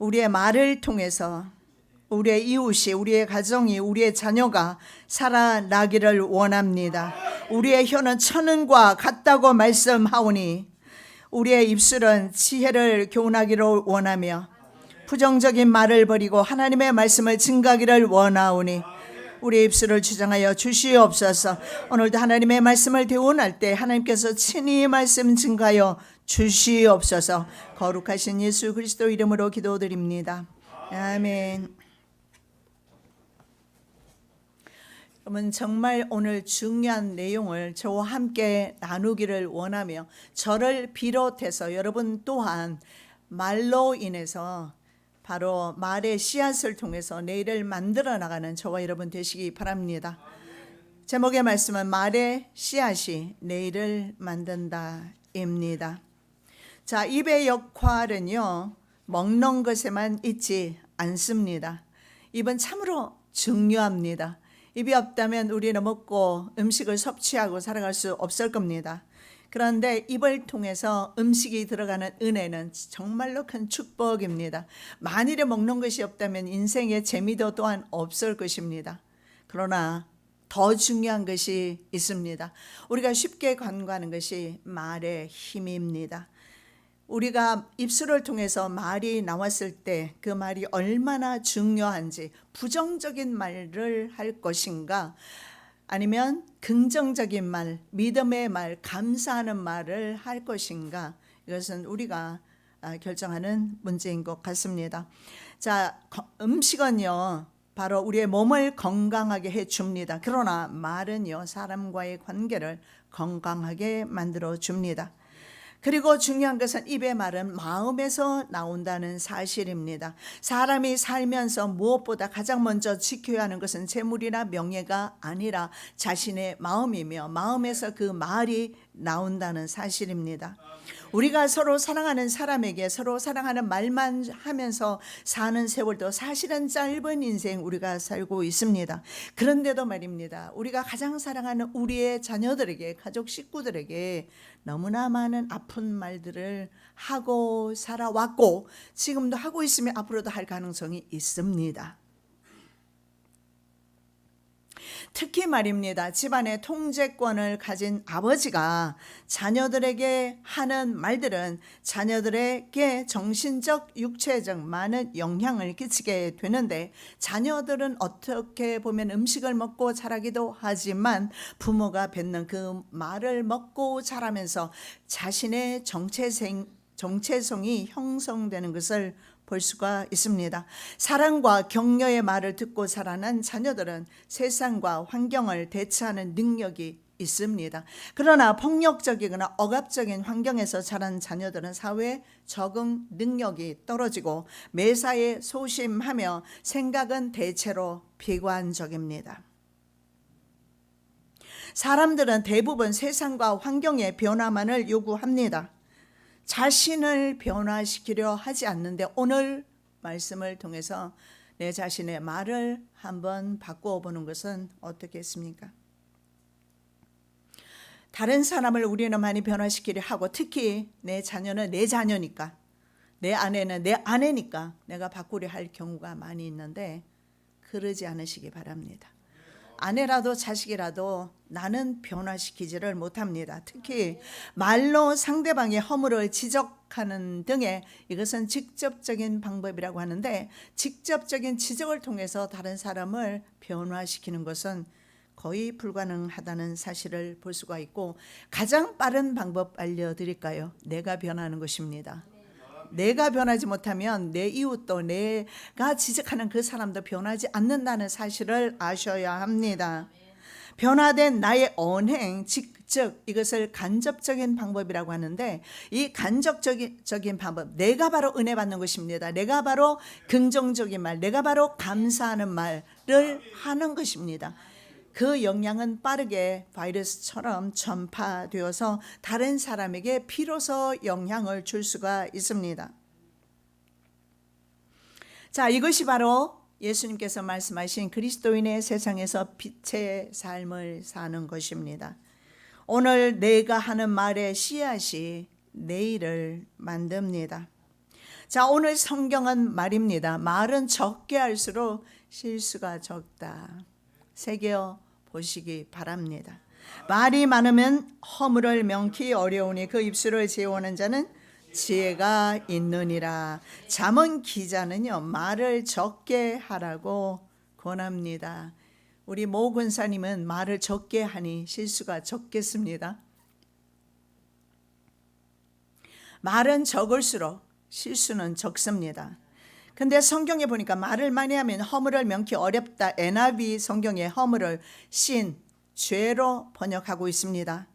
우리의 말을 통해서 우리의 이웃이, 우리의 가정이, 우리의 자녀가 살아나기를 원합니다. 우리의 혀는 천은과 같다고 말씀하오니 우리의 입술은 지혜를 교훈하기를 원하며 부정적인 말을 버리고 하나님의 말씀을 증가하기를 원하오니 우리의 입술을 주장하여 주시옵소서. 오늘도 하나님의 말씀을 대원할 때 하나님께서 친히 말씀 증가하여 주시옵소서. 거룩하신 예수 그리스도 이름으로 기도드립니다. 아멘. 여러분, 정말 오늘 중요한 내용을 저와 함께 나누기를 원하며 저를 비롯해서 여러분 또한 말로 인해서 바로 말의 씨앗을 통해서 내일을 만들어 나가는 저와 여러분 되시기 바랍니다. 제목의 말씀은 말의 씨앗이 내일을 만든다입니다. 자, 입의 역할은요, 먹는 것에만 있지 않습니다. 입은 참으로 중요합니다. 입이 없다면 우리는 먹고 음식을 섭취하고 살아갈 수 없을 겁니다. 그런데 입을 통해서 음식이 들어가는 은혜는 정말로 큰 축복입니다. 만일에 먹는 것이 없다면 인생의 재미도 또한 없을 것입니다. 그러나 더 중요한 것이 있습니다. 우리가 쉽게 간과하는 것이 말의 힘입니다. 우리가 입술을 통해서 말이 나왔을 때 그 말이 얼마나 중요한지, 부정적인 말을 할 것인가 아니면 긍정적인 말, 믿음의 말, 감사하는 말을 할 것인가, 이것은 우리가 결정하는 문제인 것 같습니다. 자, 음식은요 바로 우리의 몸을 건강하게 해줍니다. 그러나 말은요 사람과의 관계를 건강하게 만들어 줍니다. 그리고 중요한 것은 입의 말은 마음에서 나온다는 사실입니다. 사람이 살면서 무엇보다 가장 먼저 지켜야 하는 것은 재물이나 명예가 아니라 자신의 마음이며 마음에서 그 말이 나온다는 사실입니다. 우리가 서로 사랑하는 사람에게 서로 사랑하는 말만 하면서 사는 세월도 사실은 짧은 인생 우리가 살고 있습니다. 그런데도 말입니다, 우리가 가장 사랑하는 우리의 자녀들에게, 가족 식구들에게 너무나 많은 아픈 말들을 하고 살아왔고 지금도 하고 있으며 앞으로도 할 가능성이 있습니다. 특히 말입니다, 집안의 통제권을 가진 아버지가 자녀들에게 하는 말들은 자녀들에게 정신적, 육체적 많은 영향을 끼치게 되는데, 자녀들은 어떻게 보면 음식을 먹고 자라기도 하지만 부모가 뱉는 그 말을 먹고 자라면서 자신의 정체성이 형성되는 것을 볼 수가 있습니다. 사랑과 격려의 말을 듣고 자라난 자녀들은 세상과 환경을 대처하는 능력이 있습니다. 그러나 폭력적이거나 억압적인 환경에서 자란 자녀들은 사회 적응 능력이 떨어지고 매사에 소심하며 생각은 대체로 비관적입니다. 사람들은 대부분 세상과 환경의 변화만을 요구합니다. 자신을 변화시키려 하지 않는데 오늘 말씀을 통해서 내 자신의 말을 한번 바꾸어 보는 것은 어떻겠습니까? 다른 사람을 우리는 많이 변화시키려 하고 특히 내 자녀는 내 자녀니까, 내 아내는 내 아내니까 내가 바꾸려 할 경우가 많이 있는데 그러지 않으시기 바랍니다. 아내라도 자식이라도 나는 변화시키지를 못합니다. 특히 말로 상대방의 허물을 지적하는 등의, 이것은 직접적인 방법이라고 하는데 직접적인 지적을 통해서 다른 사람을 변화시키는 것은 거의 불가능하다는 사실을 볼 수가 있고, 가장 빠른 방법 알려드릴까요? 내가 변하는 것입니다. 내가 변하지 못하면 내 이웃도, 내가 지적하는 그 사람도 변하지 않는다는 사실을 아셔야 합니다. 변화된 나의 언행, 즉 이것을 간접적인 방법이라고 하는데, 이 간접적인 방법, 내가 바로 은혜 받는 것입니다. 내가 바로 긍정적인 말, 내가 바로 감사하는 말을 하는 것입니다. 그 영향은 빠르게 바이러스처럼 전파되어서 다른 사람에게 비로소 영향을 줄 수가 있습니다. 자, 이것이 바로 예수님께서 말씀하신 그리스도인의 세상에서 빛의 삶을 사는 것입니다. 오늘 내가 하는 말의 씨앗이 내일을 만듭니다. 자, 오늘 성경은 말입니다. 말은 적게 할수록 실수가 적다. 새겨 보시기 바랍니다. 말이 많으면 허물을 명키 어려우니 그 입술을 제어하는 자는 지혜가 있느니라. 잠언 기자는요, 말을 적게 하라고 권합니다. 우리 모 권사님은 말을 적게 하니 실수가 적겠습니다. 말은 적을수록 실수는 적습니다. 근데 성경에 보니까 말을 많이 하면 허물을 명키 어렵다. NIV 성경에 허물을 신, 죄로 번역하고 있습니다.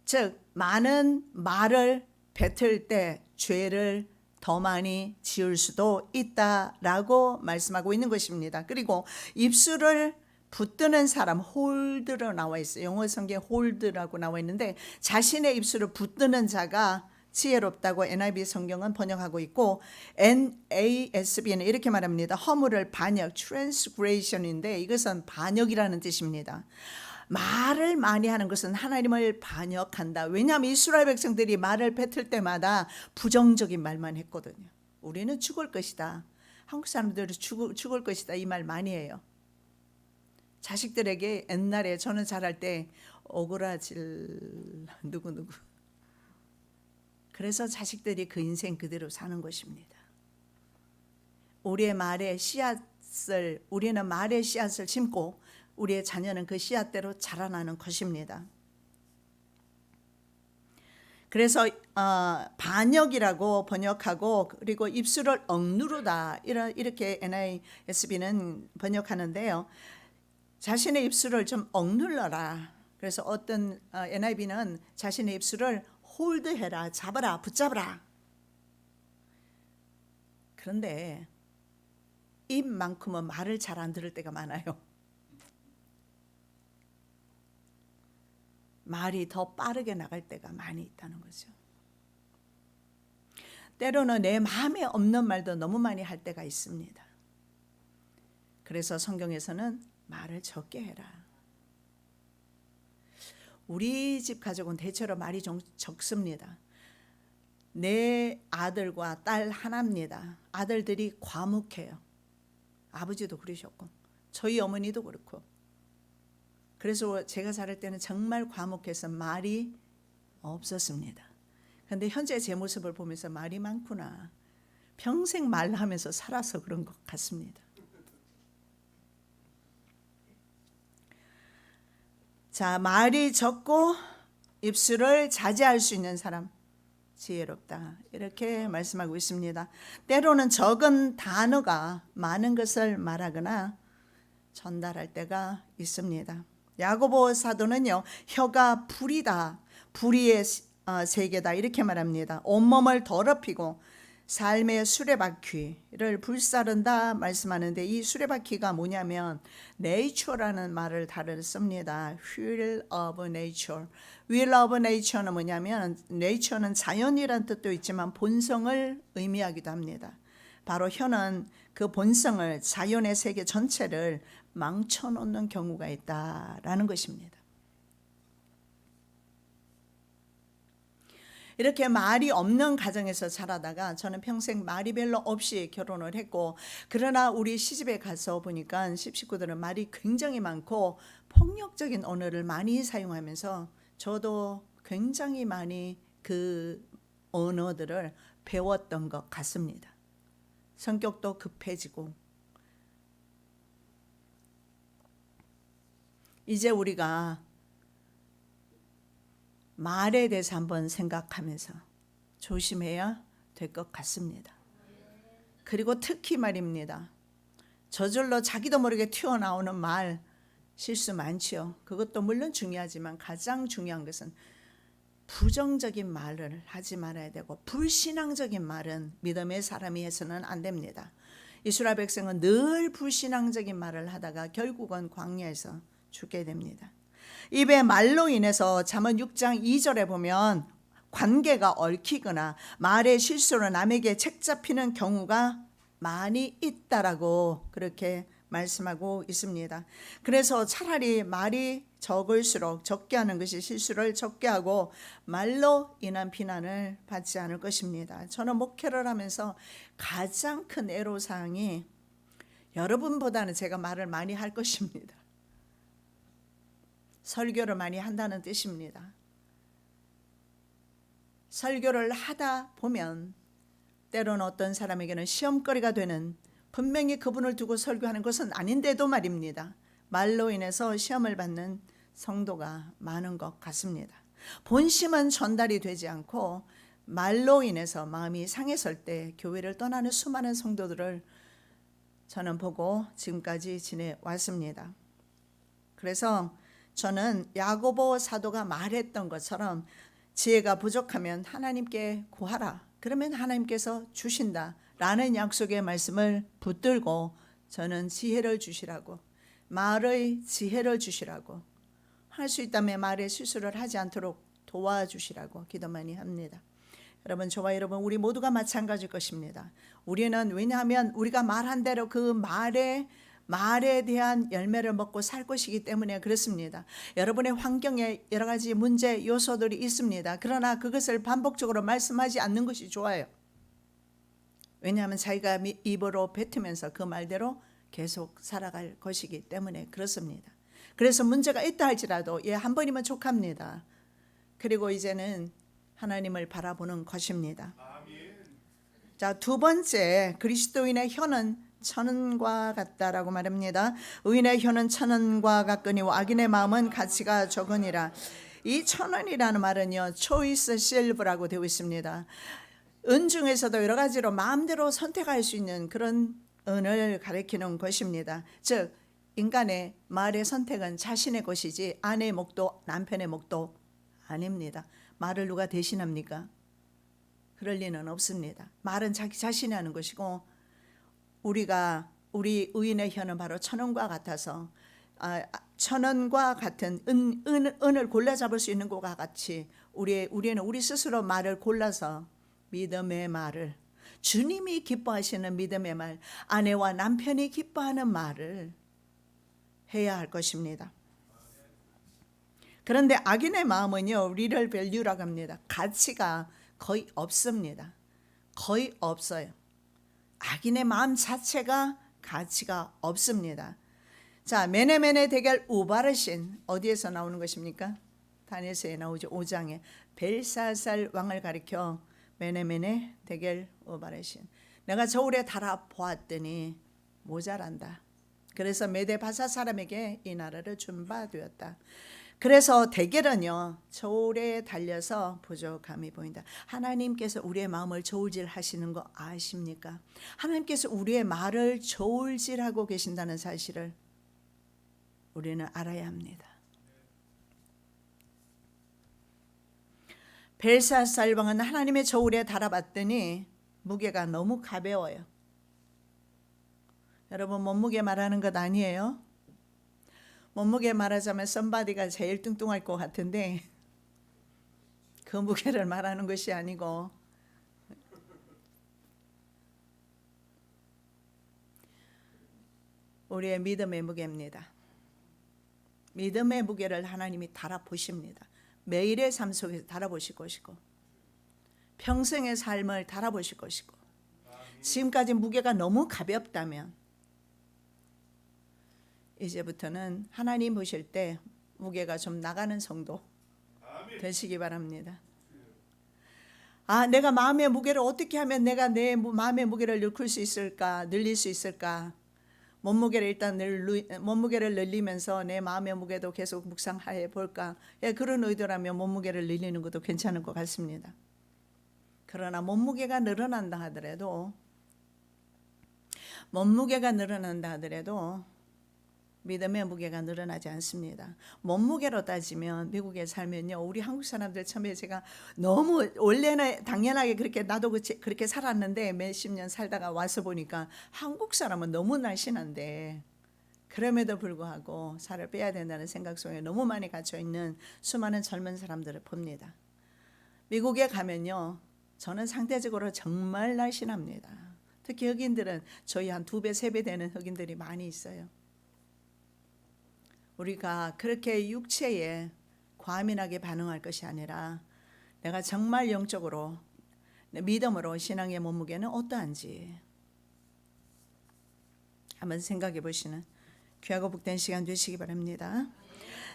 즉 많은 말을 뱉을 때 죄를 더 많이 지을 수도 있다라고 말씀하고 있는 것입니다. 그리고 입술을 붙드는 사람, 홀드로 나와 있어요. 영어 성경에 홀드라고 나와 있는데 자신의 입술을 붙드는 자가 지혜롭다고 NIV 성경은 번역하고 있고, NASB는 이렇게 말합니다. 허물을 반역, transgression인데 이것은 반역이라는 뜻입니다. 말을 많이 하는 것은 하나님을 반역한다. 왜냐하면 이스라엘 백성들이 말을 뱉을 때마다 부정적인 말만 했거든요. 우리는 죽을 것이다. 한국 사람들은 죽을 것이다. 이 말 많이 해요. 자식들에게 옛날에 저는 자랄 때 오그라질 누구누구. 그래서 자식들이 그 인생 그대로 사는 것입니다. 우리는 말의 씨앗을 심고 우리의 자녀는 그 씨앗대로 자라나는 것입니다. 그래서 반역이라고 번역하고, 그리고 입술을 억누르다 이렇게 NASB는 번역하는데요. 자신의 입술을 좀 억눌러라. 그래서 어떤 NIV는 자신의 입술을 홀드해라, 잡아라, 붙잡아라. 그런데 입만큼은 말을 잘 안 들을 때가 많아요. 말이 더 빠르게 나갈 때가 많이 있다는 거죠. 때로는 내 마음에 없는 말도 너무 많이 할 때가 있습니다. 그래서 성경에서는 말을 적게 해라. 우리 집 가족은 대체로 말이 좀 적습니다. 내 아들과 딸 하나입니다. 아들들이 과묵해요. 아버지도 그러셨고 저희 어머니도 그렇고. 그래서 제가 자랄 때는 정말 과묵해서 말이 없었습니다. 그런데 현재 제 모습을 보면서 말이 많구나. 평생 말하면서 살아서 그런 것 같습니다. 자, 말이 적고 입술을 자제할 수 있는 사람 지혜롭다. 이렇게 말씀하고 있습니다. 때로는 적은 단어가 많은 것을 말하거나 전달할 때가 있습니다. 야고보 사도는요, 혀가 불이다, 불의의 세계다 이렇게 말합니다. 온몸을 더럽히고 삶의 수레바퀴를 불사른다 말씀하는데, 이 수레바퀴가 뭐냐면 nature라는 말을 다를 씁니다. wheel of nature. wheel of nature는 뭐냐면, nature는 자연이란 뜻도 있지만 본성을 의미하기도 합니다. 바로 혀는 그 본성을, 자연의 세계 전체를 망쳐놓는 경우가 있다라는 것입니다. 이렇게 말이 없는 가정에서 자라다가 저는 평생 말이 별로 없이 결혼을 했고, 그러나 우리 시집에 가서 보니까 식구들은 말이 굉장히 많고 폭력적인 언어를 많이 사용하면서 저도 굉장히 많이 그 언어들을 배웠던 것 같습니다. 성격도 급해지고. 이제 우리가 말에 대해서 한번 생각하면서 조심해야 될 것 같습니다. 그리고 특히 말입니다. 저절로 자기도 모르게 튀어나오는 말 실수 많지요. 그것도 물론 중요하지만 가장 중요한 것은 부정적인 말을 하지 말아야 되고, 불신앙적인 말은 믿음의 사람이 해서는 안 됩니다. 이스라엘 백성은 늘 불신앙적인 말을 하다가 결국은 광야에서 죽게 됩니다. 입의 말로 인해서 잠언 6장 2절에 보면 관계가 얽히거나 말의 실수로 남에게 책 잡히는 경우가 많이 있다라고 그렇게 말씀하고 있습니다. 그래서 차라리 말이 적을수록 적게 하는 것이 실수를 적게 하고 말로 인한 비난을 받지 않을 것입니다. 저는 목회를 하면서 가장 큰 애로사항이 여러분보다는 제가 말을 많이 할 것입니다. 설교를 많이 한다는 뜻입니다. 설교를 하다 보면 때로는 어떤 사람에게는 시험거리가 되는, 분명히 그분을 두고 설교하는 것은 아닌데도 말입니다, 말로 인해서 시험을 받는 성도가 많은 것 같습니다. 본심은 전달이 되지 않고 말로 인해서 마음이 상했을 때 교회를 떠나는 수많은 성도들을 저는 보고 지금까지 지내왔습니다. 그래서 저는 야고보 사도가 말했던 것처럼 지혜가 부족하면 하나님께 구하라. 그러면 하나님께서 주신다 라는 약속의 말씀을 붙들고 저는 지혜를 주시라고, 말의 지혜를 주시라고, 할 수 있다면 말에 실수를 하지 않도록 도와주시라고 기도 많이 합니다. 여러분, 저와 여러분 우리 모두가 마찬가지일 것입니다. 우리는, 왜냐하면 우리가 말한 대로 그 말에 대한 열매를 먹고 살 것이기 때문에 그렇습니다. 여러분의 환경에 여러 가지 문제 요소들이 있습니다. 그러나 그것을 반복적으로 말씀하지 않는 것이 좋아요. 왜냐하면 자기가 입으로 뱉으면서 그 말대로 계속 살아갈 것이기 때문에 그렇습니다. 그래서 문제가 있다 할지라도 한 번이면 족합니다. 그리고 이제는 하나님을 바라보는 것입니다. 자, 두 번째, 그리스도인의 혀는 천은과 같다라고 말합니다. 의인의 혀는 천은과 같거니와 악인의 마음은 가치가 적으니라. 이 천은이라는 말은요, 초이스 실브라고 되어 있습니다. 은 중에서도 여러 가지로 마음대로 선택할 수 있는 그런 은을 가리키는 것입니다. 즉, 인간의 말의 선택은 자신의 것이지 아내의 목도 남편의 목도 아닙니다. 말을 누가 대신합니까? 그럴 리는 없습니다. 말은 자기 자신이 하는 것이고, 우리 의인의 혀는 바로 천원과 같아서 천원과 같은 은을 골라 잡을 수 있는 것과 같이 우리는 우리 스스로 말을 골라서 믿음의 말을, 주님이 기뻐하시는 믿음의 말, 아내와 남편이 기뻐하는 말을 해야 할 것입니다. 그런데 악인의 마음은요, 리럴 밸류라고 합니다. 가치가 거의 없습니다. 거의 없어요. 악인의 마음 자체가 가치가 없습니다. 자, 메네메네 대결 우바르신, 어디에서 나오는 것입니까? 다니엘서에 나오죠. 5장에 벨사살 왕을 가리켜 메네메네 대결 우바르신. 내가 저울에 달아 보았더니 모자란다. 그래서 메데 바사 사람에게 이 나라를 준 바 되었다. 그래서 대결은요, 저울에 달려서 부족함이 보인다. 하나님께서 우리의 마음을 저울질 하시는 거 아십니까? 하나님께서 우리의 말을 저울질하고 계신다는 사실을 우리는 알아야 합니다. 벨사살 왕은 하나님의 저울에 달아봤더니 무게가 너무 가벼워요. 여러분, 몸무게 말하는 것 아니에요? 몸무게 말하자면 썸바디가 제일 뚱뚱할 것 같은데 그 무게를 말하는 것이 아니고, 우리의 믿음의 무게입니다. 믿음의 무게를 하나님이 달아보십니다. 매일의 삶 속에서 달아보실 것이고, 평생의 삶을 달아보실 것이고, 지금까지 무게가 너무 가볍다면 이제부터는 하나님 보실 때 무게가 좀 나가는 성도 되시기 바랍니다. 내가 마음의 무게를 어떻게 하면 내가 내 마음의 무게를 늘릴 수 있을까? 몸무게를 늘리면서 내 마음의 무게도 계속 묵상해 볼까? 그런 의도라면 몸무게를 늘리는 것도 괜찮을 것 같습니다. 그러나 몸무게가 늘어난다 하더라도 믿음의 무게가 늘어나지 않습니다. 몸무게로 따지면 미국에 살면요, 우리 한국 사람들 처음에 제가 너무, 원래는 당연하게 나도 그렇게 살았는데 몇십 년 살다가 와서 보니까 한국 사람은 너무 날씬한데, 그럼에도 불구하고 살을 빼야 된다는 생각 속에 너무 많이 갇혀 있는 수많은 젊은 사람들을 봅니다. 미국에 가면요, 저는 상대적으로 정말 날씬합니다. 특히 흑인들은 저희 한 2배, 3배 되는 흑인들이 많이 있어요. 우리가 그렇게 육체에 과민하게 반응할 것이 아니라 내가 정말 영적으로 믿음으로 신앙의 몸무게는 어떠한지 한번 생각해 보시는 귀하고 복된 시간 되시기 바랍니다.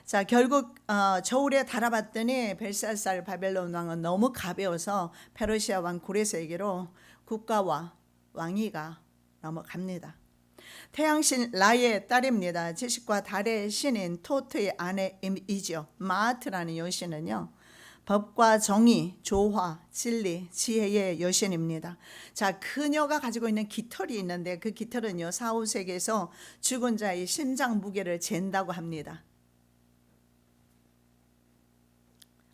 자, 결국 저울에 달아봤더니 벨사살 바벨론 왕은 너무 가벼워서 페르시아 왕 고레스에게로 국가와 왕위가 넘어갑니다. 태양신 라의 딸입니다. 지식과 달의 신인 토트의 아내이죠. 마아트라는 여신은요, 법과 정의, 조화, 진리, 지혜의 여신입니다. 자, 그녀가 가지고 있는 깃털이 있는데 그 깃털은요, 사후세계에서 죽은 자의 심장 무게를 잰다고 합니다.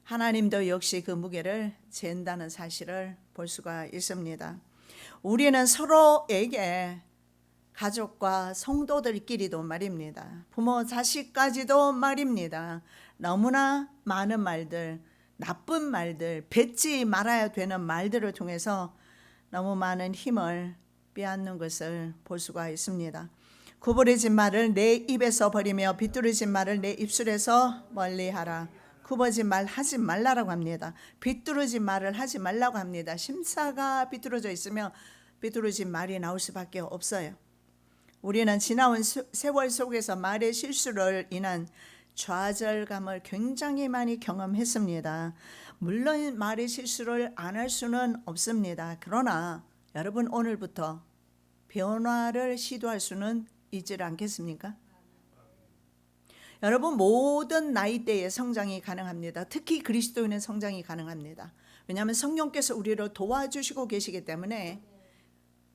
하나님도 역시 그 무게를 잰다는 사실을 볼 수가 있습니다. 우리는 서로에게 가족과 성도들끼리도 말입니다. 부모, 자식까지도 말입니다. 너무나 많은 말들, 나쁜 말들, 뱉지 말아야 되는 말들을 통해서 너무 많은 힘을 빼앗는 것을 볼 수가 있습니다. 구부러진 말을 내 입에서 버리며 비뚤어진 말을 내 입술에서 멀리하라. 굽어진 말 하지 말라고 합니다. 비뚤어진 말을 하지 말라고 합니다. 심사가 비뚤어져 있으면 비뚤어진 말이 나올 수밖에 없어요. 우리는 지나온 세월 속에서 말의 실수를 인한 좌절감을 굉장히 많이 경험했습니다. 물론 말의 실수를 안 할 수는 없습니다. 그러나 여러분, 오늘부터 변화를 시도할 수는 있지 않겠습니까? 여러분, 모든 나이대의 성장이 가능합니다. 특히 그리스도인의 성장이 가능합니다. 왜냐하면 성령께서 우리를 도와주시고 계시기 때문에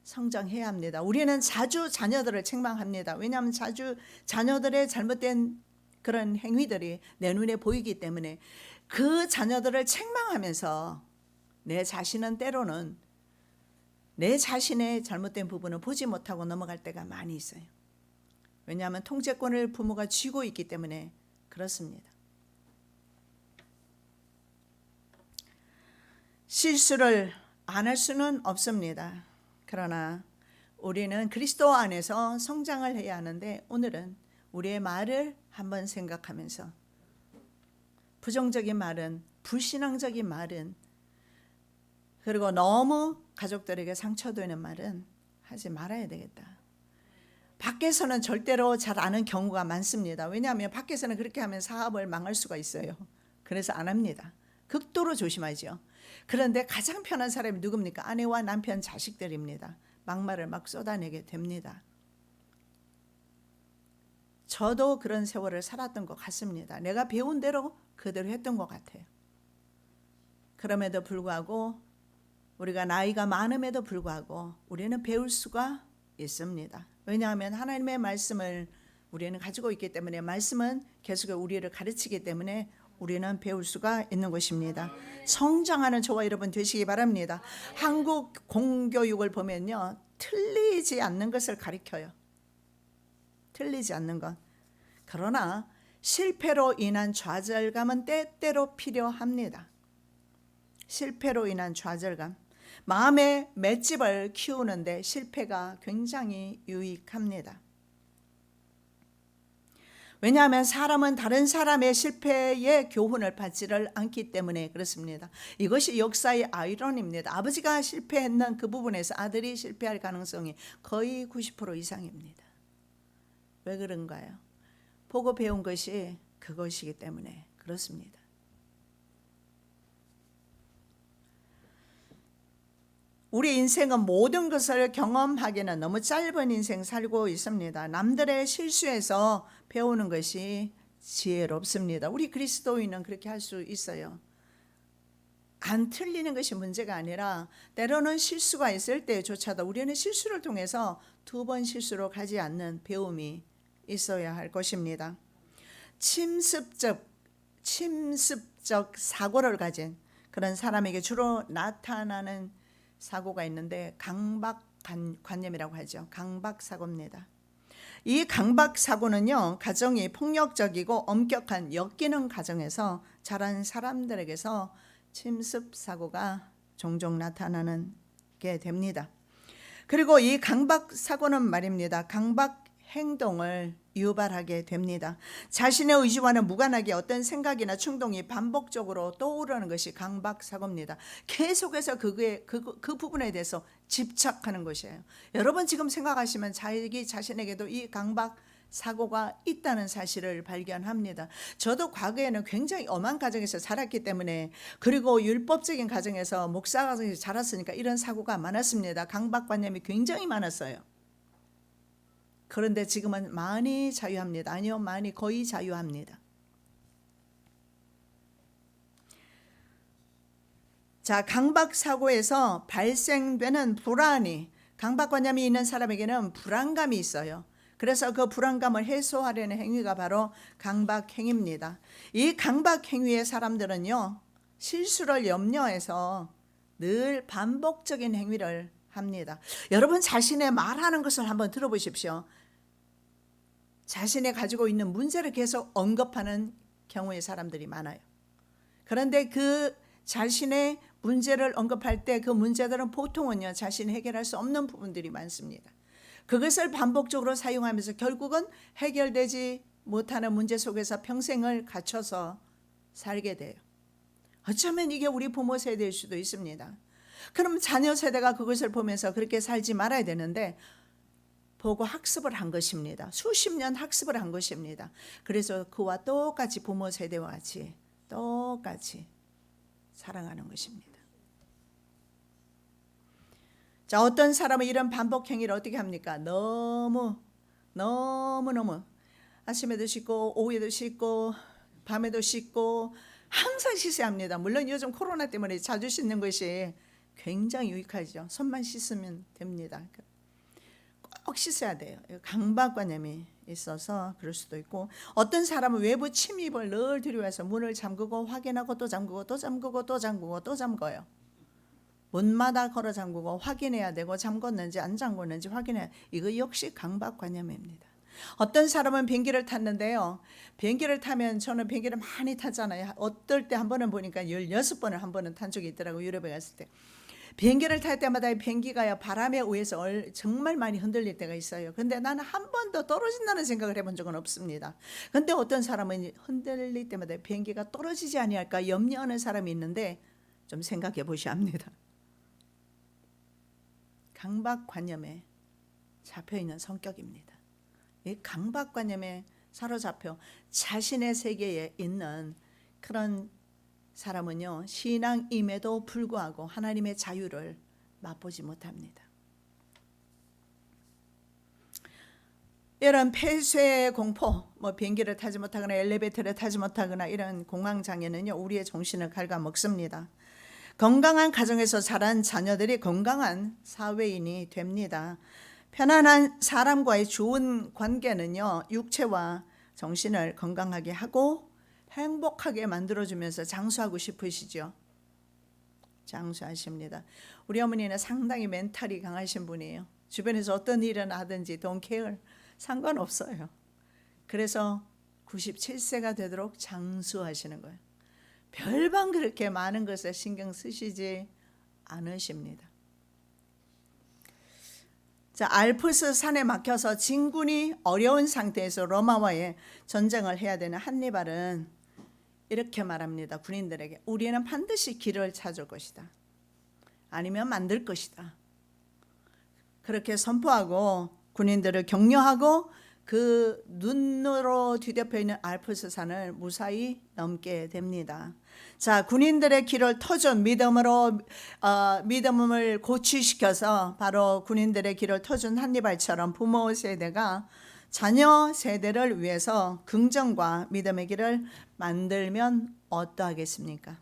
성장해야 합니다. 우리는 자주 자녀들을 책망합니다. 왜냐하면 자주 자녀들의 잘못된 그런 행위들이 내 눈에 보이기 때문에 그 자녀들을 책망하면서 내 자신은 때로는 내 자신의 잘못된 부분을 보지 못하고 넘어갈 때가 많이 있어요. 왜냐하면 통제권을 부모가 쥐고 있기 때문에 그렇습니다. 실수를 안 할 수는 없습니다. 그러나 우리는 그리스도 안에서 성장을 해야 하는데 오늘은 우리의 말을 한번 생각하면서 부정적인 말은, 불신앙적인 말은, 그리고 너무 가족들에게 상처되는 말은 하지 말아야 되겠다. 밖에서는 절대로 잘 아는 경우가 많습니다. 왜냐하면 밖에서는 그렇게 하면 사업을 망할 수가 있어요. 그래서 안 합니다. 극도로 조심하죠. 그런데 가장 편한 사람이 누굽니까? 아내와 남편, 자식들입니다. 막말을 막 쏟아내게 됩니다. 저도 그런 세월을 살았던 것 같습니다. 내가 배운 대로 그대로 했던 것 같아요. 그럼에도 불구하고 우리가 나이가 많음에도 불구하고 우리는 배울 수가 있습니다. 왜냐하면 하나님의 말씀을 우리는 가지고 있기 때문에, 말씀은 계속 우리를 가르치기 때문에 우리는 배울 수가 있는 것입니다. 성장하는 저와 여러분 되시기 바랍니다. 한국 공교육을 보면요, 틀리지 않는 것을 가르쳐요. 틀리지 않는 것. 그러나 실패로 인한 좌절감은 때때로 필요합니다. 실패로 인한 좌절감, 마음의 맷집을 키우는데 실패가 굉장히 유익합니다. 왜냐하면 사람은 다른 사람의 실패의 교훈을 받지를 않기 때문에 그렇습니다. 이것이 역사의 아이러니입니다. 아버지가 실패했는 그 부분에서 아들이 실패할 가능성이 거의 90% 이상입니다. 왜 그런가요? 보고 배운 것이 그것이기 때문에 그렇습니다. 우리 인생은 모든 것을 경험하기는 너무 짧은 인생 살고 있습니다. 남들의 실수에서 배우는 것이 지혜롭습니다. 우리 그리스도인은 그렇게 할 수 있어요. 안 틀리는 것이 문제가 아니라 때로는 실수가 있을 때조차도 우리는 실수를 통해서 2번 실수로 가지 않는 배움이 있어야 할 것입니다. 침습적 사고를 가진 그런 사람에게 주로 나타나는 사고가 있는데 강박관념이라고 하죠. 강박사고입니다. 이 강박사고는요, 가정이 폭력적이고 엄격한 역기능 가정에서 자란 사람들에게서 침습사고가 종종 나타나게 됩니다. 그리고 이 강박 사고는 말입니다. 강박 행동을 유발하게 됩니다. 자신의 의지와는 무관하게 어떤 생각이나 충동이 반복적으로 떠오르는 것이 강박 사고입니다. 계속해서 그 부분에 대해서 집착하는 것이에요. 여러분 지금 생각하시면 자기 자신에게도 이 강박 사고가 있다는 사실을 발견합니다. 저도 과거에는 굉장히 엄한 가정에서 자랐기 때문에, 그리고 율법적인 가정에서 목사 가정에서 자랐으니까 이런 사고가 많았습니다. 강박관념이 굉장히 많았어요. 그런데 지금은 많이 자유합니다. 아니요, 많이 거의 자유합니다. 자, 강박 사고에서 발생되는 불안이, 강박관념이 있는 사람에게는 불안감이 있어요. 그래서 그 불안감을 해소하려는 행위가 바로 강박행위입니다. 이 강박행위의 사람들은요, 실수를 염려해서 늘 반복적인 행위를 합니다. 여러분 자신의 말하는 것을 한번 들어보십시오. 자신이 가지고 있는 문제를 계속 언급하는 경우의 사람들이 많아요. 그런데 그 자신의 문제를 언급할 때 그 문제들은 보통은요, 자신이 해결할 수 없는 부분들이 많습니다. 그것을 반복적으로 사용하면서 결국은 해결되지 못하는 문제 속에서 평생을 갇혀서 살게 돼요. 어쩌면 이게 우리 부모 세대일 수도 있습니다. 그럼 자녀 세대가 그것을 보면서 그렇게 살지 말아야 되는데, 보고 학습을 한 것입니다. 수십 년 학습을 한 것입니다. 그래서 그와 똑같이 부모 세대와 같이 똑같이 살아가는 것입니다. 자, 어떤 사람은 이런 반복 행위를 어떻게 합니까? 너무 아침에도 씻고 오후에도 씻고 밤에도 씻고 항상 씻어야 합니다. 물론 요즘 코로나 때문에 자주 씻는 것이 굉장히 유익하죠. 손만 씻으면 됩니다. 꼭 씻어야 돼요. 강박관념이 있어서 그럴 수도 있고, 어떤 사람은 외부 침입을 늘 들여와서 문을 잠그고 확인하고 또 잠그고 또 잠그고 또 잠그고 또 잠궈요. 문마다 걸어 잠그고 확인해야 되고, 잠궜는지 안 잠궜는지 확인해야. 이거 역시 강박관념입니다. 어떤 사람은 비행기를 탔는데요, 비행기를 타면, 저는 비행기를 많이 타잖아요. 어떨 때 한 번은 보니까 16번을 한 번은 탄 적이 있더라고요. 유럽에 갔을 때. 비행기를 탈 때마다 비행기가 바람에 의해서 정말 많이 흔들릴 때가 있어요. 근데 나는 한 번도 떨어진다는 생각을 해본 적은 없습니다. 근데 어떤 사람은 흔들릴 때마다 비행기가 떨어지지 아니할까 염려하는 사람이 있는데, 좀 생각해 보셔야 합니다. 강박관념에 잡혀있는 성격입니다. 이 강박관념에 사로잡혀 자신의 세계에 있는 그런 사람은요, 신앙임에도 불구하고 하나님의 자유를 맛보지 못합니다. 이런 폐쇄 공포, 비행기를 타지 못하거나 엘리베이터를 타지 못하거나 이런 공황장애는요, 우리의 정신을 갉아먹습니다. 건강한 가정에서 자란 자녀들이 건강한 사회인이 됩니다. 편안한 사람과의 좋은 관계는요, 육체와 정신을 건강하게 하고 행복하게 만들어주면서 장수하고 싶으시죠? 장수하십니다. 우리 어머니는 상당히 멘탈이 강하신 분이에요. 주변에서 어떤 일을 하든지 don't care, 상관없어요. 그래서 97세가 되도록 장수하시는 거예요. 별반 그렇게 많은 것에 신경 쓰시지 않으십니다. 자, 알프스 산에 막혀서 진군이 어려운 상태에서 로마와의 전쟁을 해야 되는 한니발은 이렇게 말합니다. 군인들에게, 우리는 반드시 길을 찾을 것이다. 아니면 만들 것이다. 그렇게 선포하고 군인들을 격려하고 그 눈으로 뒤덮여 있는 알프스 산을 무사히 넘게 됩니다. 자, 군인들의 길을 터준 믿음을 고취시켜서 바로 군인들의 길을 터준 한니발처럼 부모 세대가 자녀 세대를 위해서 긍정과 믿음의 길을 만들면 어떠하겠습니까?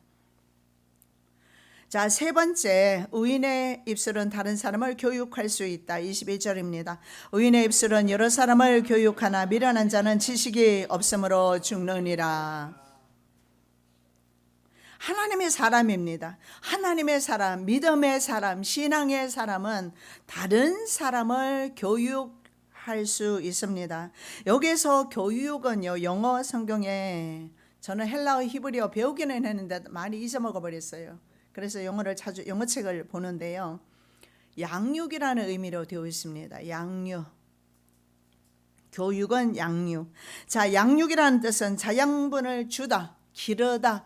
자, 세 번째, 의인의 입술은 다른 사람을 교육할 수 있다. 21절입니다. 의인의 입술은 여러 사람을 교육하나 미련한 자는 지식이 없으므로 죽느니라. 하나님의 사람입니다. 하나님의 사람, 믿음의 사람, 신앙의 사람은 다른 사람을 교육할 수 있습니다. 여기서 교육은요, 영어 성경에, 저는 헬라어 히브리어 배우기는 했는데 많이 잊어먹어 버렸어요. 그래서 영어책을 보는데요, 양육이라는 의미로 되어 있습니다. 양육. 교육은 양육. 자, 양육이라는 뜻은 자양분을 주다, 기르다.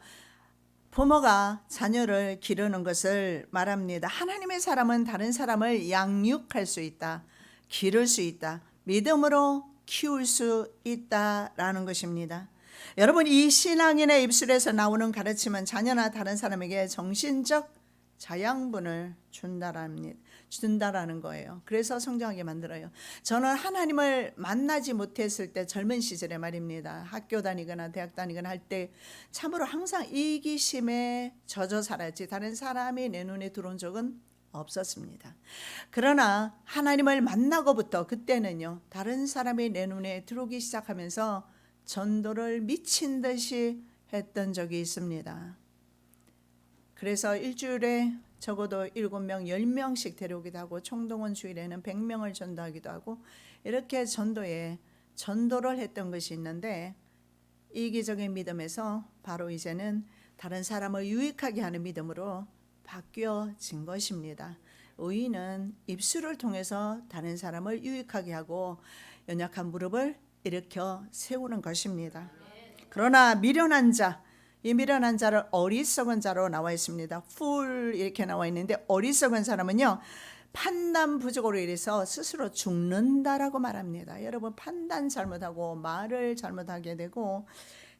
부모가 자녀를 기르는 것을 말합니다. 하나님의 사람은 다른 사람을 양육할 수 있다, 기를 수 있다, 믿음으로 키울 수 있다라는 것입니다. 여러분, 이 신앙인의 입술에서 나오는 가르침은 자녀나 다른 사람에게 정신적 자양분을 준다라는 거예요. 그래서 성장하게 만들어요. 저는 하나님을 만나지 못했을 때, 젊은 시절에 말입니다, 학교 다니거나 대학 다니거나 할 때 참으로 항상 이기심에 젖어 살았지 다른 사람이 내 눈에 들어온 적은 없었습니다. 그러나 하나님을 만나고부터 그때는요, 다른 사람이 내 눈에 들어오기 시작하면서 전도를 미친 듯이 했던 적이 있습니다. 그래서 일주일에 적어도 7명, 10명씩 데려오기도 하고, 총동원 주일에는 100명을 전도하기도 하고, 이렇게 전도를 했던 것이 있는데, 이기적인 믿음에서 바로 이제는 다른 사람을 유익하게 하는 믿음으로 바뀌어진 것입니다. 의인은 입술을 통해서 다른 사람을 유익하게 하고 연약한 무릎을 일으켜 세우는 것입니다. 그러나 미련한 자, 이 미련한 자를 어리석은 자로 나와 있습니다. 풀 이렇게 나와 있는데, 어리석은 사람은요, 판단 부족으로 인해서 스스로 죽는다라고 말합니다. 여러분, 판단 잘못하고 말을 잘못하게 되고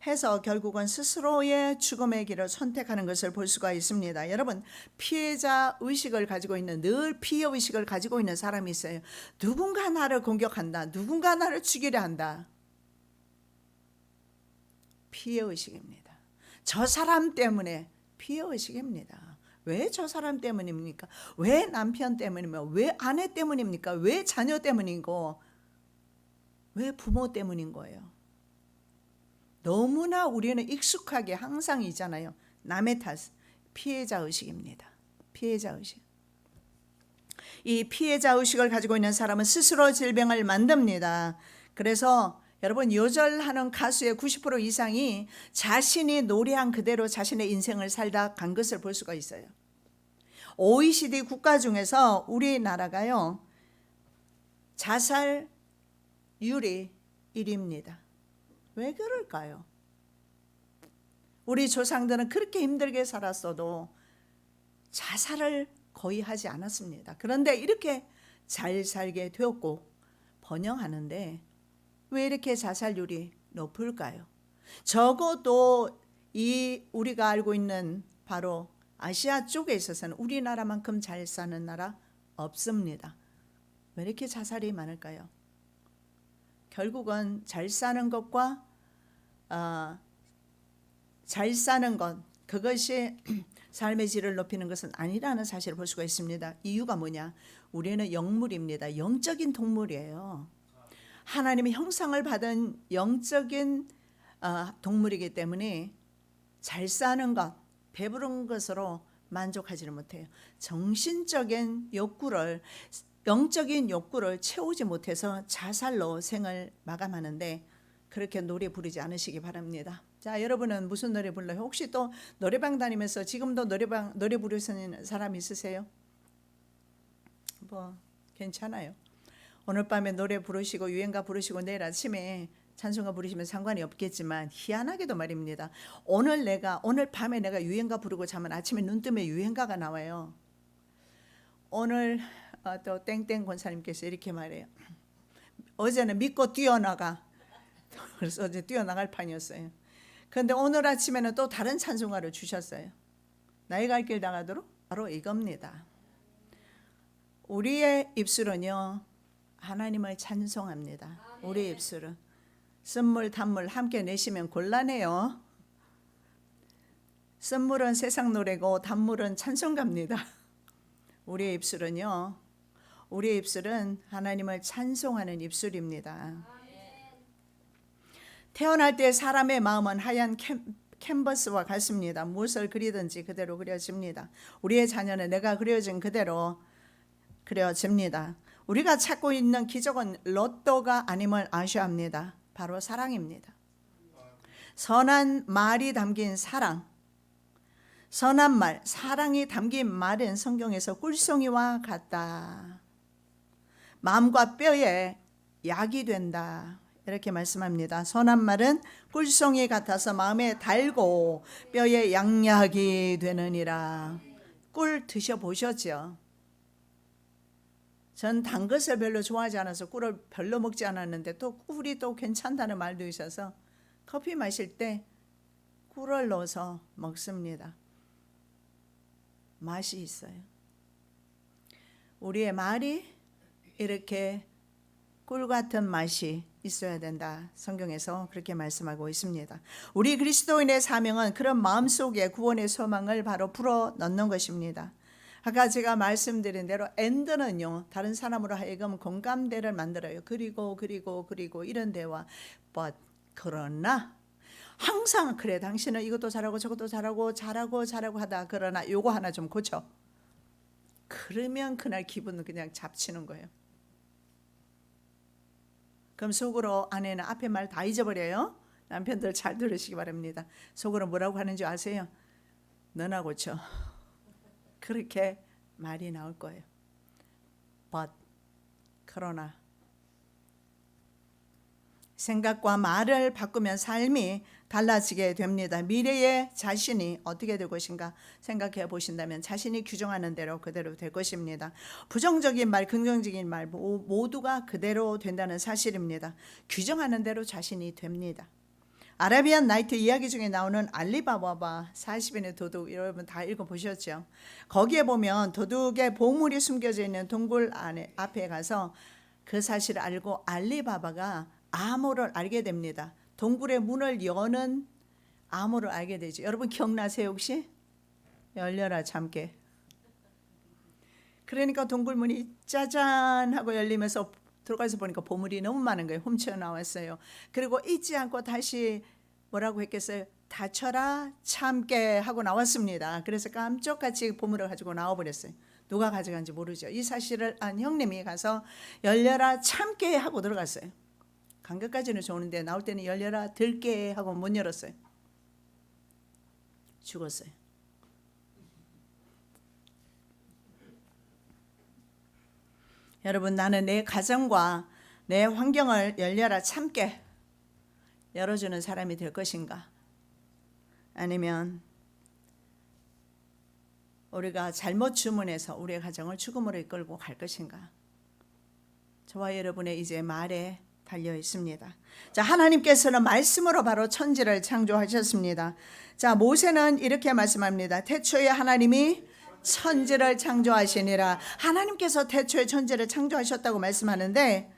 해서 결국은 스스로의 죽음의 길을 선택하는 것을 볼 수가 있습니다. 여러분, 피해자 의식을 가지고 있는, 늘 피해 의식을 가지고 있는 사람이 있어요. 누군가 나를 공격한다, 누군가 나를 죽이려 한다. 피해 의식입니다. 저 사람 때문에, 피해 의식입니다. 왜 저 사람 때문입니까? 왜 남편 때문입니까? 왜 아내 때문입니까? 왜 자녀 때문이고, 왜 부모 때문인 거예요? 너무나 우리는 익숙하게 항상 있잖아요. 남의 탓, 피해자 의식입니다. 피해자 의식. 이 피해자 의식을 가지고 있는 사람은 스스로 질병을 만듭니다. 그래서 여러분, 요절하는 가수의 90% 이상이 자신이 노래한 그대로 자신의 인생을 살다 간 것을 볼 수가 있어요. OECD 국가 중에서 우리나라가요, 자살률이 1위입니다. 왜 그럴까요? 우리 조상들은 그렇게 힘들게 살았어도 자살을 거의 하지 않았습니다. 그런데 이렇게 잘 살게 되었고 번영하는데 왜 이렇게 자살률이 높을까요? 적어도 이 우리가 알고 있는 바로 아시아 쪽에 있어서는 우리나라만큼 잘 사는 나라 없습니다. 왜 이렇게 자살이 많을까요? 결국은 잘 사는 것과 잘 사는 것, 그것이 삶의 질을 높이는 것은 아니라는 사실을 볼 수가 있습니다. 이유가 뭐냐? 우리는 영물입니다. 영적인 동물이에요. 하나님의 형상을 받은 영적인 동물이기 때문에 잘 사는 것, 배부른 것으로 만족하지를 못해요. 정신적인 욕구를, 영적인 욕구를 채우지 못해서 자살로 생을 마감하는데, 그렇게 노래 부르지 않으시기 바랍니다. 자, 여러분은 무슨 노래 불러요? 혹시 또 노래방 다니면서 지금도 노래 부르시는 사람 있으세요? 뭐 괜찮아요. 오늘 밤에 노래 부르시고 유행가 부르시고 내일 아침에 찬송가 부르시면 상관이 없겠지만, 희한하게도 말입니다. 오늘 밤에 내가 유행가 부르고 자면 아침에 눈 뜨면 유행가가 나와요. 오늘 또 땡땡 권사님께서 이렇게 말해요. 어제는 믿고 뛰어나가. 그래서 어제 뛰어나갈 판이었어요. 그런데 오늘 아침에는 또 다른 찬송가를 주셨어요. 나의 갈 길 나가도록. 바로 이겁니다. 우리의 입술은요, 하나님을 찬송합니다. 우리의 입술은 쓴물 단물 함께 내시면 곤란해요. 쓴물은 세상 노래고 단물은 찬송가입니다. 우리의 입술은요, 우리의 입술은 하나님을 찬송하는 입술입니다. 태어날 때 사람의 마음은 하얀 캔버스와 같습니다. 무엇을 그리든지 그대로 그려집니다. 우리의 자녀는 내가 그려진 그대로 그려집니다. 우리가 찾고 있는 기적은 로또가 아님을 아셔야 합니다. 바로 사랑입니다. 선한 말이 담긴 사랑, 선한 말, 사랑이 담긴 말은 성경에서 꿀송이와 같다. 마음과 뼈에 약이 된다. 이렇게 말씀합니다. 선한 말은 꿀송이 같아서 마음에 달고 뼈에 양약이 되느니라. 꿀 드셔보셨죠? 전 단 것을 별로 좋아하지 않아서 꿀을 별로 먹지 않았는데 또 꿀이 또 괜찮다는 말도 있어서 커피 마실 때 꿀을 넣어서 먹습니다. 맛이 있어요. 우리의 말이 이렇게 꿀 같은 맛이 있어야 된다. 성경에서 그렇게 말씀하고 있습니다. 우리 그리스도인의 사명은 그런 마음속에 구원의 소망을 바로 불어 넣는 것입니다. 아까 제가 말씀드린 대로 엔드는요, 다른 사람으로 하여금 공감대를 만들어요. 그리고 이런 대화. But 그러나 항상 그래, 당신은 이것도 잘하고 저것도 잘하고 하다. 그러나 요거 하나 좀 고쳐. 그러면 그날 기분은 그냥 잡치는 거예요. 그럼 속으로 아내는 앞에 말 다 잊어버려요. 남편들 잘 들으시기 바랍니다. 속으로 뭐라고 하는지 아세요? 너나 고쳐. 그렇게 말이 나올 거예요. But 그러나 생각과 말을 바꾸면 삶이 달라지게 됩니다. 미래의 자신이 어떻게 될 것인가 생각해 보신다면 자신이 규정하는 대로 그대로 될 것입니다. 부정적인 말, 긍정적인 말 모두가 그대로 된다는 사실입니다. 규정하는 대로 자신이 됩니다. 아라비안 나이트 이야기 중에 나오는 알리바바와 40인의 도둑, 여러분 다 읽어보셨죠? 거기에 보면 도둑의 보물이 숨겨져 있는 동굴 앞에 가서 그 사실을 알고 알리바바가 암호를 알게 됩니다. 동굴의 문을 여는 암호를 알게 되죠. 여러분 기억나세요 혹시? 열려라 참깨. 그러니까 동굴 문이 짜잔 하고 열리면서 들어가서 보니까 보물이 너무 많은 거예요. 훔쳐 나왔어요. 그리고 잊지 않고 다시 뭐라고 했겠어요? 닫혀라 참깨 하고 나왔습니다. 그래서 깜짝같이 보물을 가지고 나와버렸어요. 누가 가져간지 모르죠. 이 사실을 안 형님이 가서 열려라 참깨 하고 들어갔어요. 간 것까지는 좋은데 나올 때는 열려라 들깨 하고 못 열었어요. 죽었어요. 여러분, 나는 내 가정과 내 환경을 열려라 참깨 열어주는 사람이 될 것인가? 아니면 우리가 잘못 주문해서 우리의 가정을 죽음으로 이끌고 갈 것인가? 저와 여러분의 이제 말에 달려 있습니다. 자, 하나님께서는 말씀으로 바로 천지를 창조하셨습니다. 자, 모세는 이렇게 말씀합니다. 태초에 하나님이 천지를 창조하시니라. 하나님께서 태초에 천지를 창조하셨다고 말씀하는데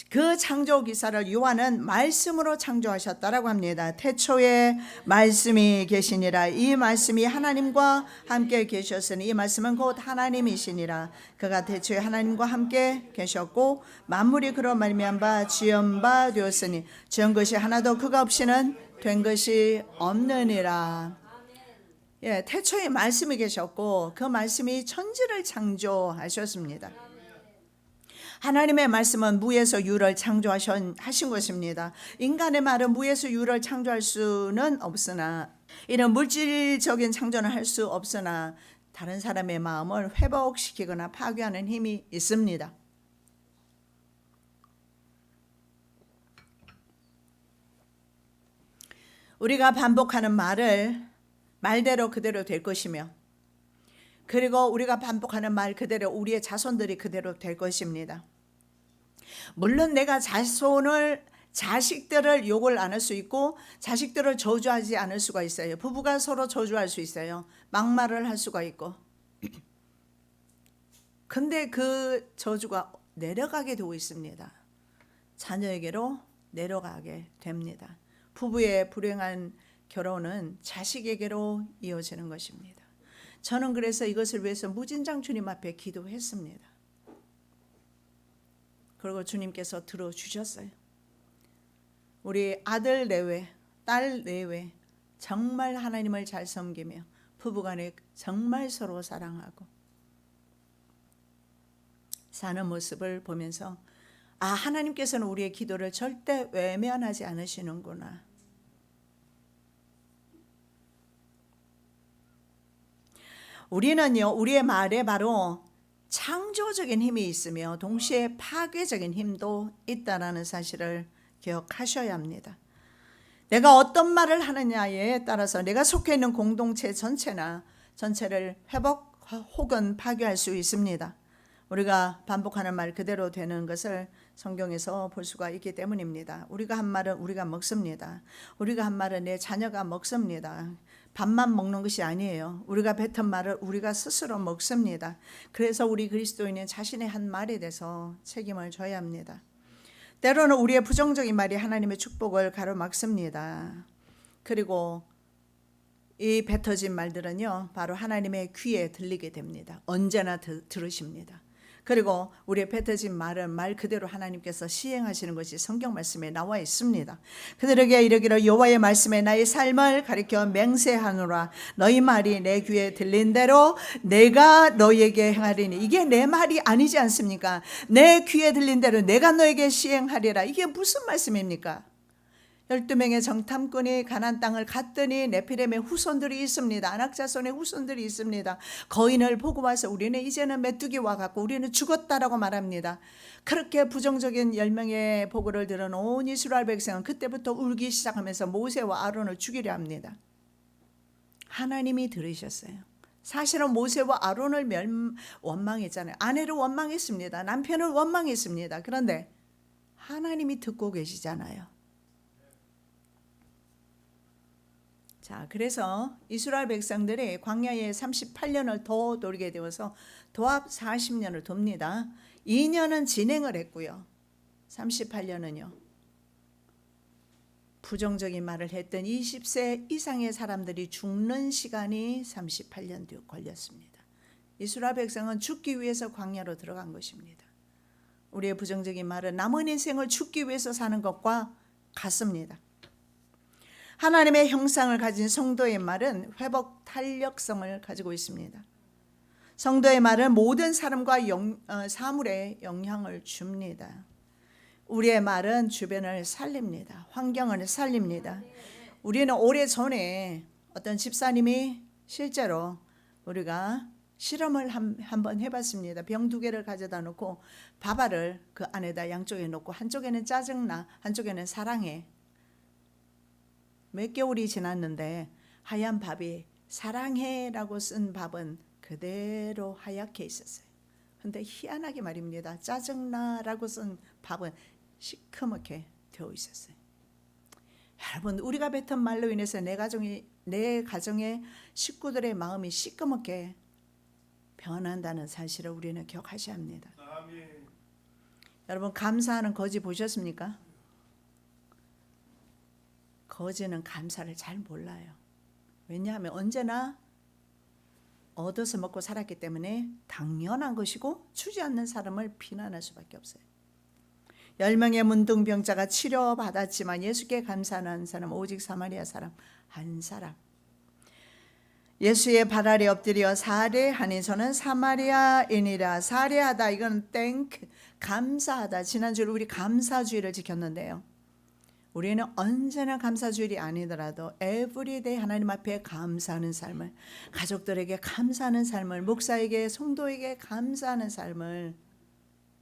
그 창조 기사를 요한은 말씀으로 창조하셨다라고 합니다. 태초에 말씀이 계시니라. 이 말씀이 하나님과 함께 계셨으니 이 말씀은 곧 하나님이시니라. 그가 태초에 하나님과 함께 계셨고 만물이 그로 말미암아 지은 바 되었으니 지은 것이 하나도 그가 없이는 된 것이 없느니라. 예, 태초에 말씀이 계셨고 그 말씀이 천지를 창조하셨습니다. 하나님의 말씀은 무에서 유를 창조하신 것입니다. 인간의 말은 무에서 유를 창조할 수는 없으나 이런 물질적인 창조는 할 수 없으나 다른 사람의 마음을 회복시키거나 파괴하는 힘이 있습니다. 우리가 반복하는 말을 말대로 그대로 될 것이며 그리고 우리가 반복하는 말 그대로 우리의 자손들이 그대로 될 것입니다. 물론 내가 자식들을 욕을 안 할 수 있고 자식들을 저주하지 않을 수가 있어요. 부부가 서로 저주할 수 있어요. 막말을 할 수가 있고. 근데 그 저주가 내려가게 되고 있습니다. 자녀에게로 내려가게 됩니다. 부부의 불행한 결혼은 자식에게로 이어지는 것입니다. 저는 그래서 이것을 위해서 무진장 주님 앞에 기도했습니다. 그리고 주님께서 들어주셨어요. 우리 아들 내외, 딸 내외 정말 하나님을 잘 섬기며 부부간에 정말 서로 사랑하고 사는 모습을 보면서 아, 하나님께서는 우리의 기도를 절대 외면하지 않으시는구나. 우리는요, 우리의 말에 바로 창조적인 힘이 있으며 동시에 파괴적인 힘도 있다라는 사실을 기억하셔야 합니다. 내가 어떤 말을 하느냐에 따라서 내가 속해 있는 공동체 전체를 회복 혹은 파괴할 수 있습니다. 우리가 반복하는 말 그대로 되는 것을 성경에서 볼 수가 있기 때문입니다. 우리가 한 말은 우리가 먹습니다. 우리가 한 말은 내 자녀가 먹습니다. 밥만 먹는 것이 아니에요. 우리가 뱉은 말을 우리가 스스로 먹습니다. 그래서 우리 그리스도인은 자신의 한 말에 대해서 책임을 져야 합니다. 때로는 우리의 부정적인 말이 하나님의 축복을 가로막습니다. 그리고 이 뱉어진 말들은요, 바로 하나님의 귀에 들리게 됩니다. 언제나 들으십니다. 그리고 우리의 뱉어진 말은 말 그대로 하나님께서 시행하시는 것이 성경 말씀에 나와 있습니다. 그들에게 이르기를 여호와의 말씀에 나의 삶을 가리켜 맹세하노라. 너희 말이 내 귀에 들린 대로 내가 너희에게 행하리니. 이게 내 말이 아니지 않습니까? 내 귀에 들린 대로 내가 너에게 시행하리라. 이게 무슨 말씀입니까? 12명의 정탐꾼이 가나안 땅을 갔더니 네피렘의 후손들이 있습니다. 아낙자손의 후손들이 있습니다. 거인을 보고 와서 우리는 이제는 메뚜기와 같고 우리는 죽었다라고 말합니다. 그렇게 부정적인 10명의 보고를 들은 온 이스라엘 백성은 그때부터 울기 시작하면서 모세와 아론을 죽이려 합니다. 하나님이 들으셨어요. 사실은 모세와 아론을 원망했잖아요. 아내를 원망했습니다. 남편을 원망했습니다. 그런데 하나님이 듣고 계시잖아요. 자, 그래서 이스라엘 백성들이 광야에 38년을 더 돌게 되어서 도합 40년을 돕니다. 2년은 진행을 했고요. 38년은요. 부정적인 말을 했던 20세 이상의 사람들이 죽는 시간이 38년 뒤 걸렸습니다. 이스라엘 백성은 죽기 위해서 광야로 들어간 것입니다. 우리의 부정적인 말은 남은 인생을 죽기 위해서 사는 것과 같습니다. 하나님의 형상을 가진 성도의 말은 회복 탄력성을 가지고 있습니다. 성도의 말은 모든 사람과 사물에 영향을 줍니다. 우리의 말은 주변을 살립니다. 환경을 살립니다. 우리는 오래전에 어떤 집사님이 실제로 우리가 실험을 한번 해봤습니다. 병 2개를 가져다 놓고 밥알을 그 안에다 양쪽에 놓고 한쪽에는 짜증나 한쪽에는 사랑해. 몇 개월이 지났는데 하얀 밥이 사랑해라고 쓴 밥은 그대로 하얗게 있었어요. 그런데 희한하게 말입니다. 짜증나라고 쓴 밥은 시커멓게 되어 있었어요. 여러분, 우리가 뱉은 말로 인해서 내 가정의 식구들의 마음이 시커멓게 변한다는 사실을 우리는 기억하셔야 합니다. 아멘. 여러분, 감사하는 거지 보셨습니까? 거지는 감사를 잘 몰라요. 왜냐하면 언제나 얻어서 먹고 살았기 때문에 당연한 것이고 주지 않는 사람을 비난할 수밖에 없어요. 10명의 문둥병자가 치료받았지만 예수께 감사하는 사람 오직 사마리아 사람 한 사람. 예수의 발 아래 엎드려 사례하니 저는 사마리아인이라. 사례하다 이건 땡크 감사하다. 지난주에 우리 감사주의를 지켰는데요. 우리는 언제나 감사주일이 아니더라도 에브리데이 하나님 앞에 감사하는 삶을, 가족들에게 감사하는 삶을, 목사에게 성도에게 감사하는 삶을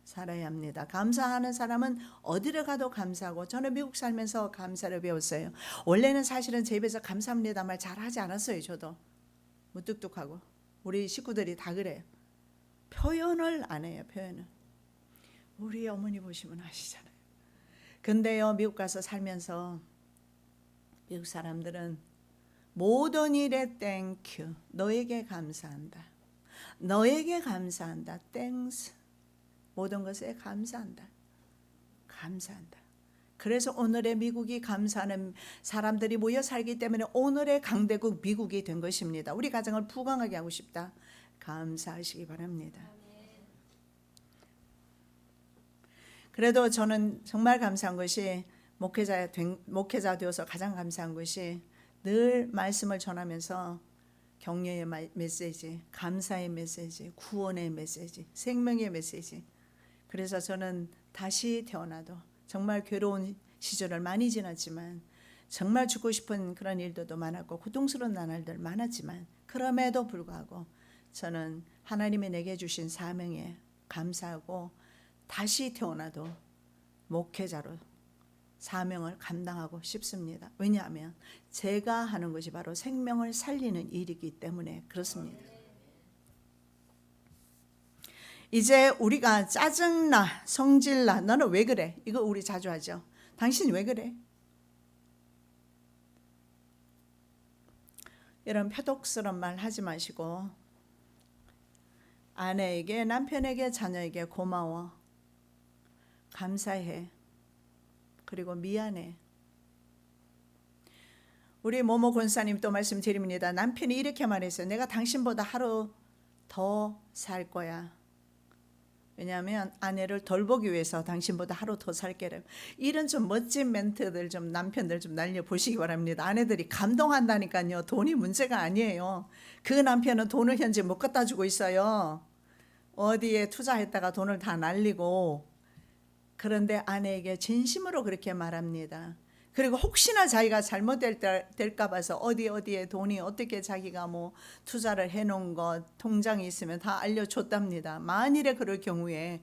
살아야 합니다. 감사하는 사람은 어디를 가도 감사하고, 저는 미국 살면서 감사를 배웠어요. 원래는 사실은 제 입에서 감사합니다 말 잘하지 않았어요. 저도 무뚝뚝하고 우리 식구들이 다 그래요. 표현을 안 해요. 표현을. 우리 어머니 보시면 아시잖아요. 근데요, 미국 가서 살면서 미국 사람들은 모든 일에 땡큐, 너에게 감사한다, 너에게 감사한다, 땡스, 모든 것에 감사한다, 감사한다. 그래서 오늘의 미국이 감사하는 사람들이 모여 살기 때문에 오늘의 강대국 미국이 된 것입니다. 우리 가정을 부강하게 하고 싶다, 감사하시기 바랍니다. 그래도 저는 정말 감사한 것이 목회자 되어서 가장 감사한 것이 늘 말씀을 전하면서 격려의 메시지, 감사의 메시지, 구원의 메시지, 생명의 메시지. 그래서 저는 다시 태어나도 정말 괴로운 시절을 많이 지났지만, 정말 죽고 싶은 그런 일들도 많았고 고통스러운 나날들 많았지만, 그럼에도 불구하고 저는 하나님이 내게 주신 사명에 감사하고 다시 태어나도 목회자로 사명을 감당하고 싶습니다. 왜냐하면 제가 하는 것이 바로 생명을 살리는 일이기 때문에 그렇습니다. 이제 우리가 짜증나, 성질나, 너는 왜 그래? 이거 우리 자주 하죠. 당신 왜 그래? 이런 표독스러운 말 하지 마시고 아내에게, 남편에게, 자녀에게 고마워, 감사해, 그리고 미안해. 우리 모모 권사님 또 말씀드립니다. 남편이 이렇게 말했어요. 내가 당신보다 하루 더 살 거야. 왜냐하면 아내를 돌보기 위해서 당신보다 하루 더 살게래. 이런 좀 멋진 멘트들 좀 남편들 좀 날려보시기 바랍니다. 아내들이 감동한다니까요. 돈이 문제가 아니에요. 그 남편은 돈을 현재 못 갖다 주고 있어요. 어디에 투자했다가 돈을 다 날리고. 그런데 아내에게 진심으로 그렇게 말합니다. 그리고 혹시나 자기가 잘못될까 봐서 어디에 돈이 어떻게 자기가 뭐 투자를 해놓은 것, 통장이 있으면 다 알려줬답니다. 만일에 그럴 경우에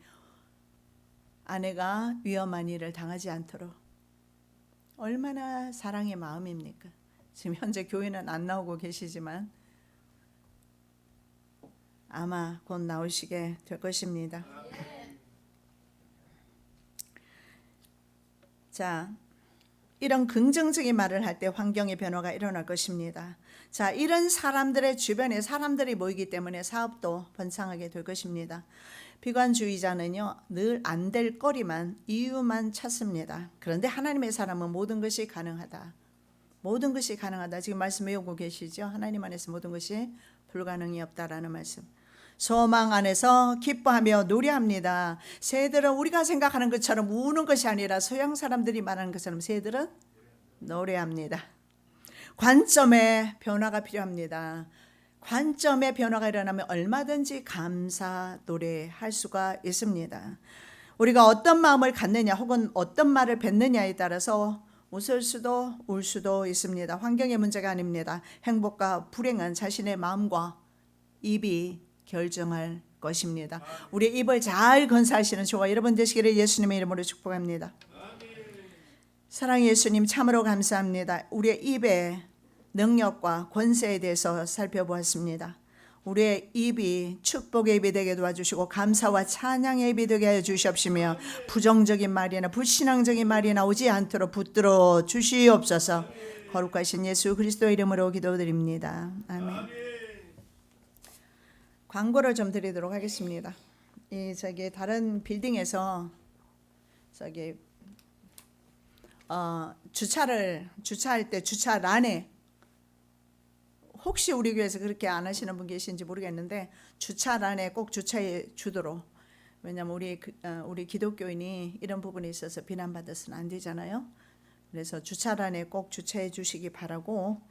아내가 위험한 일을 당하지 않도록. 얼마나 사랑의 마음입니까? 지금 현재 교회는 안 나오고 계시지만 아마 곧 나오시게 될 것입니다. 자, 이런 긍정적인 말을 할 때 환경의 변화가 일어날 것입니다. 자, 이런 사람들의 주변에 사람들이 모이기 때문에 사업도 번창하게 될 것입니다. 비관주의자는요, 늘 안 될 거리만, 이유만 찾습니다. 그런데 하나님의 사람은 모든 것이 가능하다. 모든 것이 가능하다. 지금 말씀 외우고 계시죠? 하나님 안에서 모든 것이 불가능이 없다라는 말씀. 소망 안에서 기뻐하며 노래합니다. 새들은 우리가 생각하는 것처럼 우는 것이 아니라 서양 사람들이 말하는 것처럼 새들은 노래합니다. 관점의 변화가 필요합니다. 관점의 변화가 일어나면 얼마든지 감사 노래할 수가 있습니다. 우리가 어떤 마음을 갖느냐 혹은 어떤 말을 뱉느냐에 따라서 웃을 수도 울 수도 있습니다. 환경의 문제가 아닙니다. 행복과 불행은 자신의 마음과 입이 결정할 것입니다. 우리 입을 잘 건사하시는 저와 여러분 되시기를 예수님의 이름으로 축복합니다. 사랑의 예수님, 참으로 감사합니다. 우리의 입의 능력과 권세에 대해서 살펴보았습니다. 우리의 입이 축복의 입이 되게 도와주시고 감사와 찬양의 입이 되게 하여 주시옵시며 부정적인 말이나 불신앙적인 말이 나오지 않도록 붙들어 주시옵소서. 거룩하신 예수 그리스도 이름으로 기도드립니다. 아멘. 광고를 좀 드리도록 하겠습니다. 저기 다른 빌딩에서 주차할 때 주차란에 혹시 우리 교회에서 그렇게 안 하시는 분 계신지 모르겠는데 주차란에 꼭 주차해 주도록. 왜냐하면 우리 기독교인이 이런 부분에 있어서 비난받아서는 안 되잖아요. 그래서 주차란에 꼭 주차해 주시기 바라고.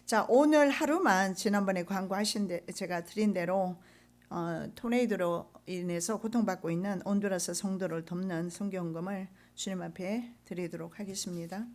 자, 오늘 하루만 지난번에 광고하신 제가 드린 대로 토네이도로 인해서 고통받고 있는 온두라스 성도를 돕는 선교헌금을 주님 앞에 드리도록 하겠습니다.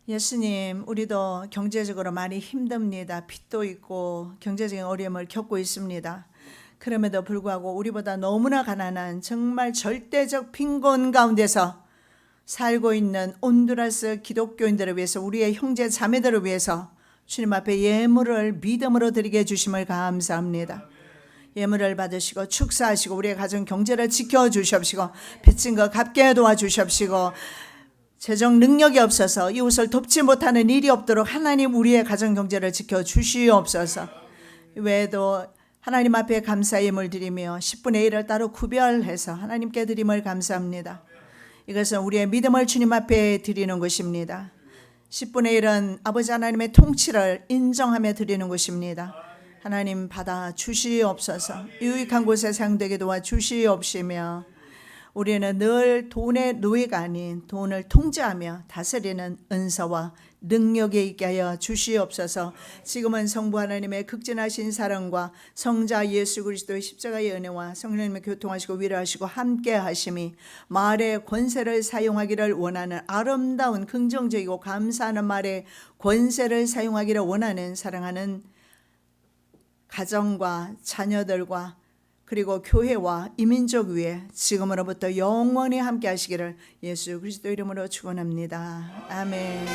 예수님, 우리도 경제적으로 많이 힘듭니다. 빚도 있고 경제적인 어려움을 겪고 있습니다. 그럼에도 불구하고 우리보다 너무나 가난한 정말 절대적 빈곤 가운데서 살고 있는 온두라스 기독교인들을 위해서, 우리의 형제 자매들을 위해서 주님 앞에 예물을 믿음으로 드리게 해주심을 감사합니다. 예물을 받으시고 축사하시고 우리의 가정 경제를 지켜주시옵시고 빚진 거 갚게 도와주시옵시고 재정 능력이 없어서 이웃을 돕지 못하는 일이 없도록 하나님 우리의 가정 경제를 지켜주시옵소서. 외에도 하나님 앞에 감사 예물 드리며 10분의 1을 따로 구별해서 하나님께 드림을 감사합니다. 이것은 우리의 믿음을 주님 앞에 드리는 것입니다. 10분의 1은 아버지 하나님의 통치를 인정하며 드리는 것입니다. 하나님 받아 주시옵소서. 유익한 곳에 사용되게 도와주시옵시며 우리는 늘 돈의 노예가 아닌 돈을 통제하며 다스리는 은사와 능력에 있게 하여 주시옵소서. 지금은 성부 하나님의 극진하신 사랑과 성자 예수 그리스도의 십자가의 은혜와 성령님의 교통하시고 위로하시고 함께 하심이 말의 권세를 사용하기를 원하는 아름다운 긍정적이고 감사하는 말의 권세를 사용하기를 원하는 사랑하는 가정과 자녀들과 그리고 교회와 이민족 위에 지금으로부터 영원히 함께 하시기를 예수 그리스도 이름으로 축원합니다. 아멘.